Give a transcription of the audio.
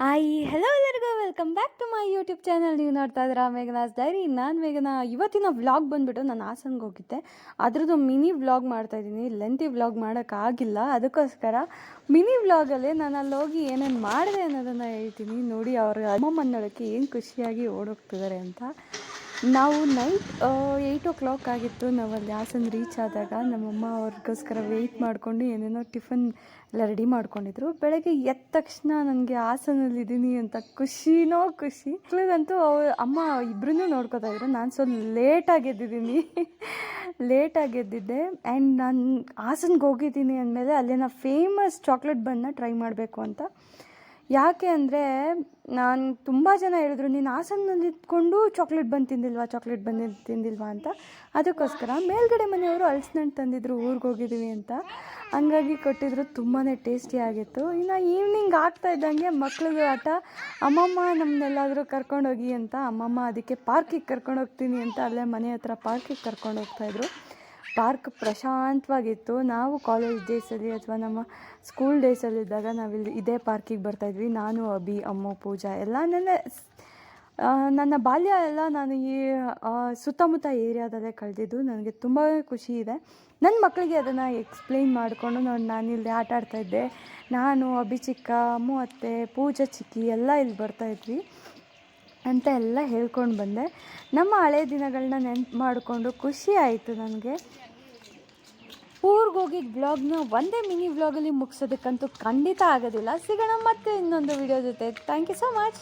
Hi hello ಎಲ್ಲರಿಗೂ welcome back to my YouTube channel. ನೀವು ನೋಡ್ತಾ ಇದ್ದೀರಾ ಮೇಘನಾಸ್ ಡೈರಿ. ನಾನು ಮೇಘನಾ. ಇವತ್ತಿನ ವ್ಲಾಗ್ ಬಂದುಬಿಟ್ಟು ನಾನು ಹಾಸನ್ಗೆ ಹೋಗಿದ್ದೆ, ಅದ್ರದ್ದು ಮಿನಿ ವ್ಲಾಗ್ ಮಾಡ್ತಾಯಿದ್ದೀನಿ. ಲೆಂತಿ ವ್ಲಾಗ್ ಮಾಡೋಕ್ಕಾಗಿಲ್ಲ, ಅದಕ್ಕೋಸ್ಕರ ಮಿನಿ ವ್ಲಾಗಲ್ಲಿ ನಾನು ಅಲ್ಲಿ ಹೋಗಿ ಏನೇನು ಮಾಡಿದೆ ಅನ್ನೋದನ್ನು ಹೇಳ್ತೀನಿ. ನೋಡಿ ಅವ್ರ ಅಮ್ಮಮ್ಮನ ನೋಡೋಕ್ಕೆ ಏನು ಖುಷಿಯಾಗಿ ಓಡೋಗ್ತಿದ್ದಾರೆ ಅಂತ. ನಾವು ನೈಟ್ 8 o'clock ಆಗಿತ್ತು ನಾವು ಅಲ್ಲಿ ಹಾಸನ ರೀಚ್ ಆದಾಗ. ನಮ್ಮಮ್ಮ ಅವ್ರಿಗೋಸ್ಕರ ವೆಯ್ಟ್ ಮಾಡಿಕೊಂಡು ಏನೇನೋ ಟಿಫನ್ ಎಲ್ಲ ರೆಡಿ ಮಾಡ್ಕೊಂಡಿದ್ರು. ಬೆಳಗ್ಗೆ ಎದ್ದ ತಕ್ಷಣ ನನಗೆ ಹಾಸನಲ್ಲಿದ್ದೀನಿ ಅಂತ ಖುಷಿನೋ ಖುಷಿ. ಮಕ್ಳಿಗಂತೂ ಅಮ್ಮ ಇಬ್ಬರೂ ನೋಡ್ಕೋತಾ ಇದ್ರು. ನಾನು ಸ್ವಲ್ಪ ಲೇಟಾಗಿ ಎದ್ದಿದ್ದೆ. ಆ್ಯಂಡ್ ನಾನು ಹಾಸನ್ಗೆ ಹೋಗಿದ್ದೀನಿ ಅಂದಮೇಲೆ ಅಲ್ಲಿನ ಫೇಮಸ್ ಚಾಕ್ಲೇಟ್ ಬನ್ನ ಟ್ರೈ ಮಾಡಬೇಕು ಅಂತ. ಯಾಕೆ ಅಂದರೆ ನಾನು ತುಂಬ ಜನ ಹೇಳಿದ್ರು, ನೀನು ಹಾಸನಲ್ಲಿ ಇದ್ಕೊಂಡು ಚಾಕ್ಲೇಟ್ ಬನ್ ತಿಂದಿಲ್ವಾ ಅಂತ. ಅದಕ್ಕೋಸ್ಕರ ಮೇಲ್ಗಡೆ ಮನೆಯವರು ಹಲ್ಸಿನಣ್ಣು ತಂದಿದ್ರು, ಊರಿಗೆ ಹೋಗಿದ್ದೀವಿ ಅಂತ, ಹಂಗಾಗಿ ಕೊಟ್ಟಿದ್ರು. ತುಂಬಾ ಟೇಸ್ಟಿಯಾಗಿತ್ತು. ಇನ್ನು ಈವ್ನಿಂಗ್ ಆಗ್ತಾ ಇದ್ದಂಗೆ ಮಕ್ಳಿಗೆ ಆಟ. ಅಮ್ಮಮ್ಮ ನಮ್ಮನ್ನೆಲ್ಲಾದರೂ ಕರ್ಕೊಂಡೋಗಿ ಅಂತ. ಅಮ್ಮಮ್ಮ ಅದಕ್ಕೆ ಪಾರ್ಕಿಗೆ ಕರ್ಕೊಂಡೋಗ್ತೀನಿ ಅಂತ ಅಲ್ಲೇ ಮನೆ ಹತ್ರ ಪಾರ್ಕಿಗೆ ಕರ್ಕೊಂಡೋಗ್ತಾಯಿದ್ರು. ಪಾರ್ಕ್ ಪ್ರಶಾಂತವಾಗಿತ್ತು. ನಾವು ಕಾಲೇಜ್ ಡೇಸಲ್ಲಿ ಅಥವಾ ನಮ್ಮ ಸ್ಕೂಲ್ ಡೇಸಲ್ಲಿದ್ದಾಗ ನಾವಿಲ್ಲಿ ಇದೇ ಪಾರ್ಕಿಗೆ ಬರ್ತಾಯಿದ್ವಿ. ನಾನು, ಅಭಿ, ಅಮ್ಮು, ಪೂಜಾ ಎಲ್ಲ ನನ್ನ ಬಾಲ್ಯ ಎಲ್ಲ ನಾನು ಈ ಸುತ್ತಮುತ್ತ ಏರಿಯಾದಲ್ಲೇ ಕಳೆದಿದ್ದು. ನನಗೆ ತುಂಬ ಖುಷಿ ಇದೆ. ನನ್ನ ಮಕ್ಕಳಿಗೆ ಅದನ್ನು ಎಕ್ಸ್ಪ್ಲೈನ್ ಮಾಡಿಕೊಂಡು ನಾನಿಲ್ಲಿ ಆಟ ಆಡ್ತಾಯಿದ್ದೆ. ನಾನು, ಅಭಿ ಚಿಕ್ಕ, ಅಮ್ಮು ಅತ್ತೆ, ಪೂಜಾ ಚಿಕ್ಕಿ ಎಲ್ಲ ಇಲ್ಲಿ ಬರ್ತಾಯಿದ್ವಿ ಅಂತ ಎಲ್ಲ ಹೇಳ್ಕೊಂಡು ಬಂದೆ. ನಮ್ಮ ಹಳೆ ದಿನಗಳನ್ನ ನೆನ್ಪು ಮಾಡಿಕೊಂಡು ಖುಷಿ ಆಯಿತು ನನಗೆ. ಊರಿಗೆ ಹೋಗಿದ್ದ ವ್ಲಾಗ್ನ ಒಂದೇ ಮಿನಿ ವ್ಲಾಗಲ್ಲಿ ಮುಗಿಸೋದಕ್ಕಂತೂ ಖಂಡಿತ ಆಗೋದಿಲ್ಲ. ಸಿಗೋಣ ಮತ್ತೆ ಇನ್ನೊಂದು ವಿಡಿಯೋ ಜೊತೆ. Thank you so much.